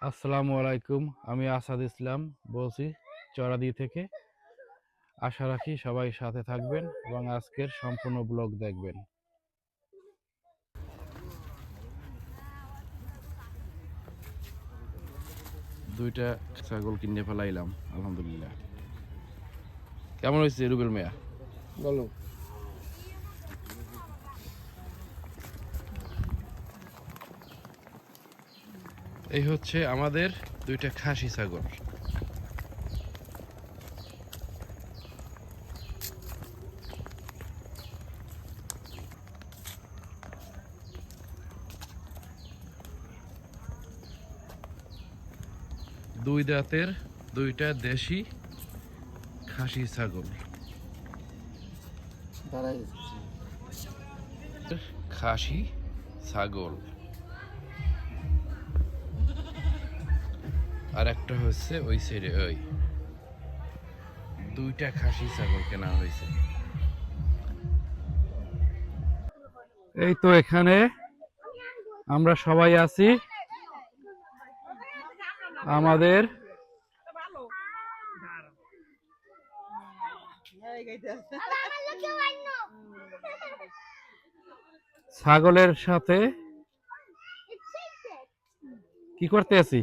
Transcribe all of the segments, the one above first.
আসসালামু আলাইকুম। আমি আসাদ ইসলাম বলছি চরাদি থেকে। আশা রাখি সবাই সাথে থাকবেন এবং আজকের সম্পূর্ণ ব্লগ দেখবেন। দুইটা ছাগল কিনে ফেলাইলাম, আলহামদুলিল্লাহ। কেমন হয়েছে রুবেল মিয়া? বলো। এই হচ্ছে আমাদের দুইটা খাসি ছাগল। দুই দাঁতের দুইটা দেশি খাসি ছাগল। খাসি ছাগল আর একটা হচ্ছে ওই সাইডে, ওই দুইটা খাসি ছাগল কেনা হয়েছে। এই তো এখানে আমরা সবাই আছি। আমাদের ছাগলের সাথে কি করতে আছি?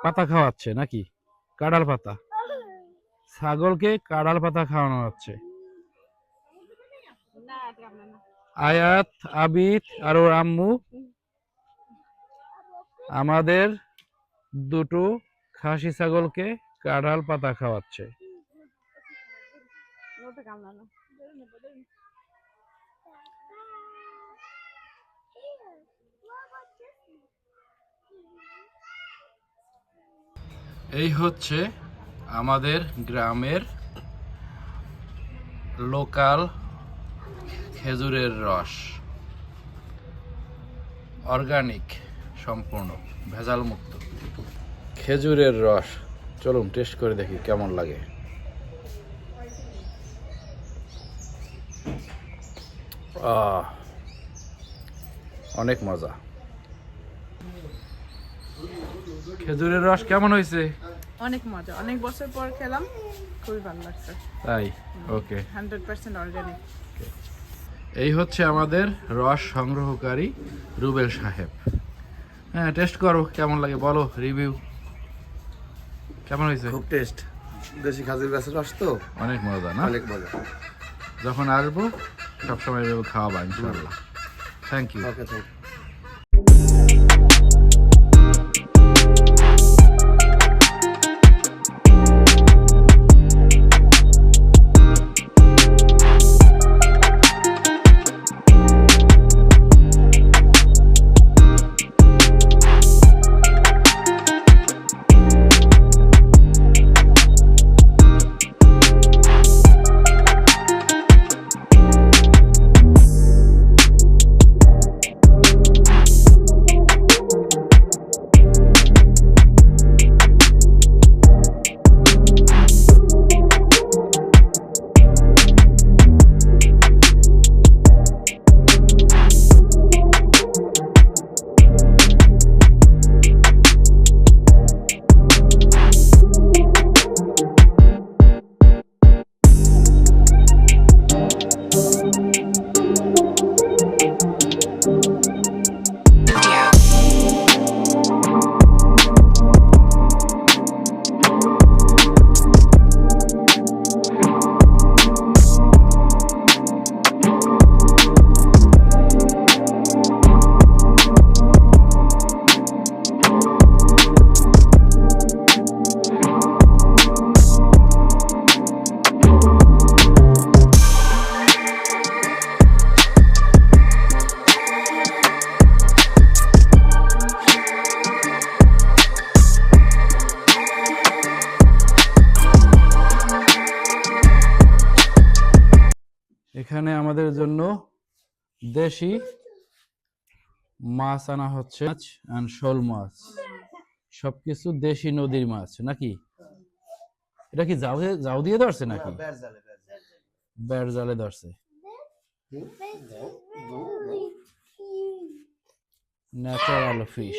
পাতা খাওয়াচ্ছে নাকি? কাঁড়াল পাতা। ছাগলকে কাঁড়াল পাতা খাওয়ানো হচ্ছে। আয়াত, আবিদ আর ওর আম্মু আমাদের দুটো খাসি ছাগলকে কাঁড়াল পাতা খাওয়াচ্ছে। এই হচ্ছে আমাদের গ্রামের লোকাল খেজুরের রস, অর্গানিক, সম্পূর্ণ ভেজাল মুক্ত খেজুরের রস। চলুন টেস্ট করে দেখি কেমন লাগে। অনেক মজা। খেজুরের রস কেমন হয়েছে? অনেক মজা, অনেক বছর পর খেলাম, খুবই ভালো লাগছে। তাই? ওকে। 100% অর্গানিক। এই হচ্ছে আমাদের রস সংগ্রহকারী রুবেল সাহেব। হ্যাঁ, টেস্ট করো কেমন লাগে, বলো রিভিউ কেমন হয়েছে? খুব টেস্ট। দেশি খাসির গাছের রস তো অনেক মজা না? অনেক মজা। যখন আসবো সবসময় খাওয়াবা ইনশাআল্লাহ। Thank you. Okay, thank you. এখানে আমাদের জন্য দেশি মাছ আনা হচ্ছে, মাছ আর শোল মাছ, সবকিছু দেশি নদীর মাছ নাকি? এটা কি জাউ দিয়ে ধরছে নাকি? বেড় জালে ধরছে। Natural fish.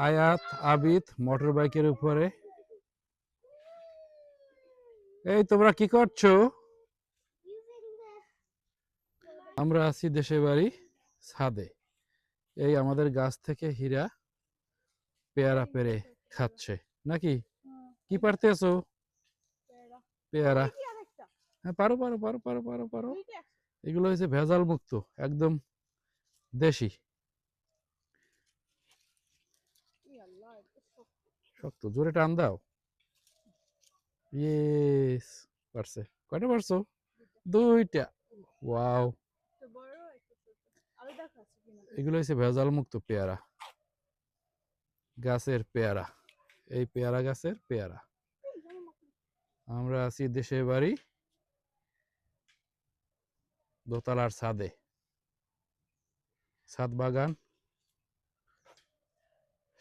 আয়াত আবিদ মোটর বাইকের উপরে। এই তোমরা কি করছো? আমরা আছি দেশের বাড়ি ছাদে। এই আমাদের গাছ থেকে হীরা পেয়ারা পেরে খাচ্ছে নাকি? কি পারতেছো? পেয়ারা। হ্যাঁ, পারো পারো পারো পারো পারো পারো। এগুলো হচ্ছে ভেজাল মুক্ত, একদম দেশি। শক্ত, জোরে টান দাও। ইয়েস, পারছে। কয়টা পারছো? দুইটা। ওয়াও। এগুলো হচ্ছে ভেজাল মুক্ত পেয়ারা, গাছের পেয়ারা। এই পেয়ারা গাছের পেয়ারা। আমরা আছি দেশের বাড়ি দোতলার ছাদে। ছাদ বাগান,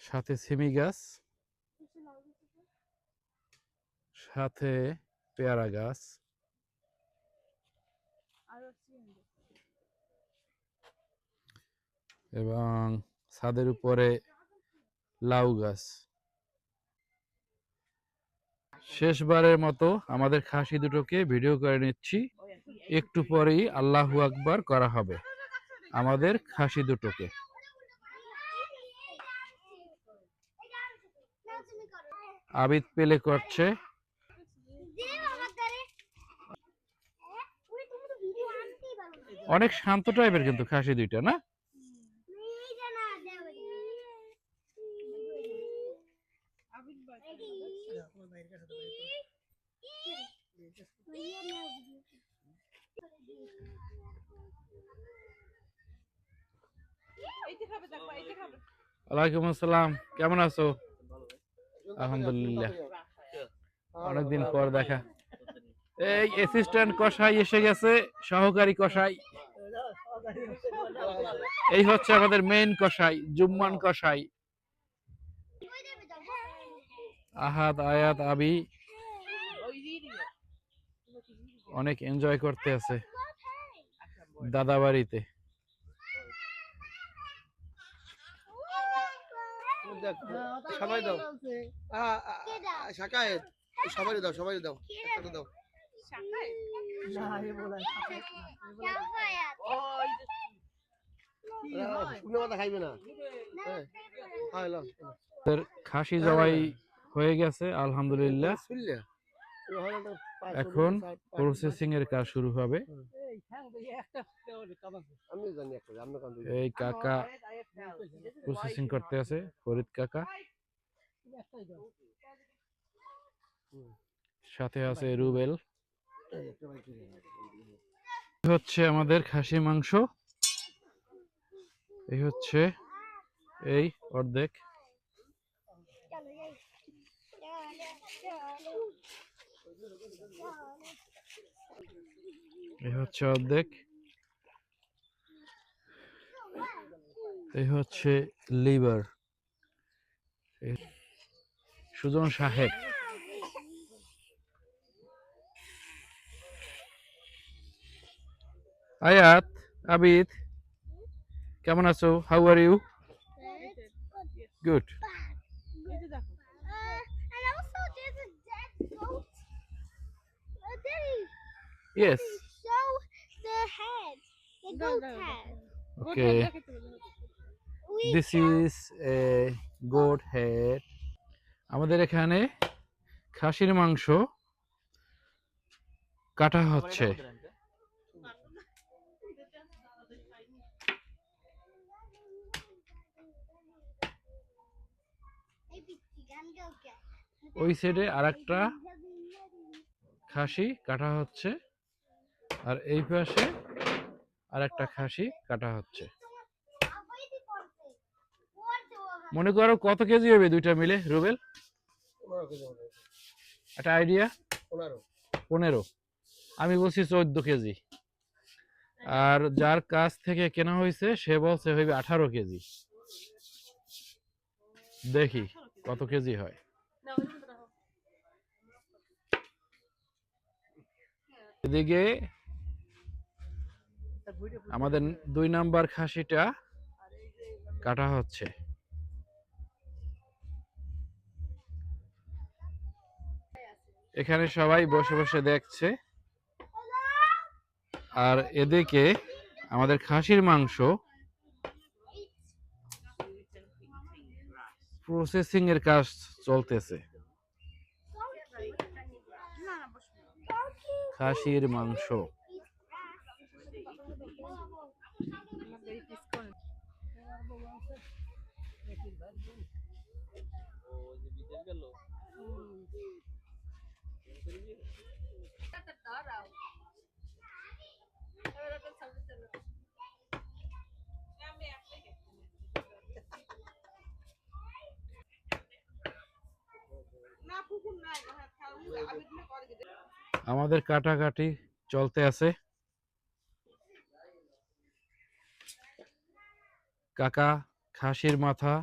সাথে সিমি গাছ, সাথে পেয়ারা গাছ, এবং ছাদের উপরে লাউ গাছ। শেষবারের মতো আমাদের খাসি দুটোকে ভিডিও করে নিচ্ছি। একটু পরেই আল্লাহু আকবার করা হবে আমাদের খাসি দুটোকে। আবিদ পেলে করছে। অনেক শান্ত টাইপের কিন্তু খাসি দুইটা, না? ওয়ালাইকুম আসসালাম, কেমন আছো? আলহামদুলিল্লাহ, অনেকদিন পর দেখা। এই অ্যাসিস্ট্যান্ট কসাই এসে গেছে, সহকারী কসাই। এই হচ্ছে আমাদের মেইন কসাই, জুম্মান কসাই। আহাদ, আয়াত, আবি অনেক এনজয় করতে আছে দাদা বাড়িতে। সবাই দাও, শাকায়েত সবাই দাও, সবাই দাও, একটা দাও। শুকনো কথা খাইবে না। খাসি জবাই হয়ে গেছে আলহামদুলিল্লাহ। এখন প্রসেসিং এর কাজ শুরু হবে। এই কাকা প্রসেসিং করতে আছে, ফরিদ কাকা, সাথে আছে রুবেল। হচ্ছে আমাদের খাসি মাংস। এই হচ্ছে এই অর্ধেক। এই হচ্ছে অর্ধেক। এই হচ্ছে লিভার। সুজন সাহেব। আয়াত, আবিদ, কেমন আছো? How are you? Good. Yes. Show the head, the goat head. Okay. This is a goat head. আমাদের এখানে খাসির মাংস কাটা হচ্ছে। ওই সাইডে আরেকটা খাসি কাটা হচ্ছে, আর এই পাশে আরেকটা খাসি কাটা হচ্ছে। মনে করো কত কেজি হবে দুইটা মিলে রুবেল? একটা আইডিয়া? 15। আমি বলছি 14 কেজি। আর যার কাছ থেকে কেনা হয়েছে সে বলছে হইবে 18 কেজি। দেখি কত কেজি হয়। এদিকে আমাদের 2 নাম্বার খাসিটা কাটা হচ্ছে। এখানে সবাই বসে বসে দেখছে, আর এদিকে আমাদের খাসির মাংস প্রসেসিং এর কাজ চলতেছে। খাসির মাংস আমাদের কাটাকাটি চলতে আছে। কাকা খাসির মাথা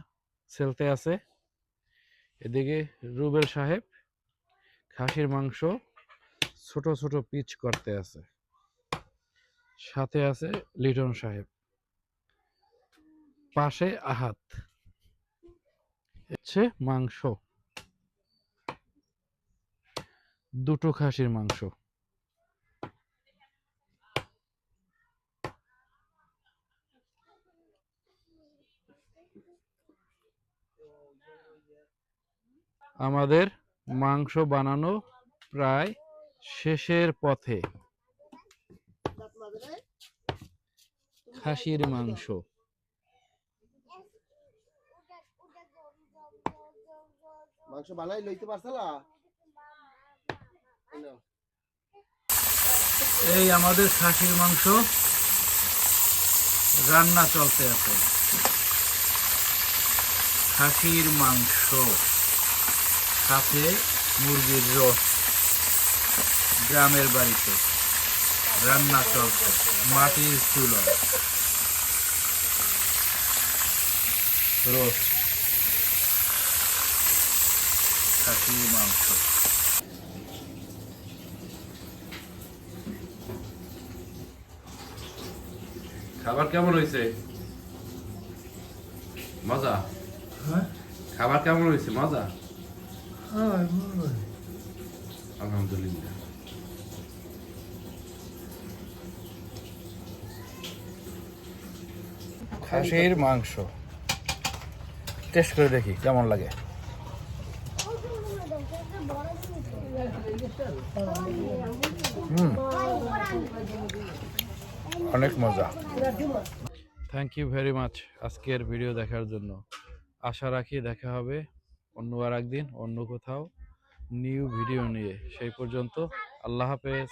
ছেলতে আছে, এদিকে রুবেল সাহেব খাসির মাংস ছোট ছোট পিচ করতে আছে, সাথে আছে লিটন সাহেব, পাশে আহাত। হচ্ছে মাংস, দুটো খাসির মাংস। আমাদের মাংস বানানো প্রায় শেষের পথে। খাসির মাংস মাংস বানাই লইতে পারছলা? এই আমাদের খাসির মাংস রান্না চলতে আছে। খাসির মাংস সাথে মুরগির রোস্ট, গ্রামের বাড়িতে রান্না চলছে মাটির চুলায়। রোস্ট, খাসির মাংস। খাবার কেমন হয়েছে? মজা? খাবার কেমন হয়েছে? মজা? আলহামদুলিল্লাহ। খাসির মাংস টেস্ট করে দেখি কেমন লাগে। অনেক মজা। থ্যাংক ইউ ভেরি মাচ আজকের ভিডিও দেখার জন্য। আশা রাখি দেখা হবে অন্য আর একদিন অন্য কোথাও নিউ ভিডিও নিয়ে। সেই পর্যন্ত আল্লাহ হাফেজ।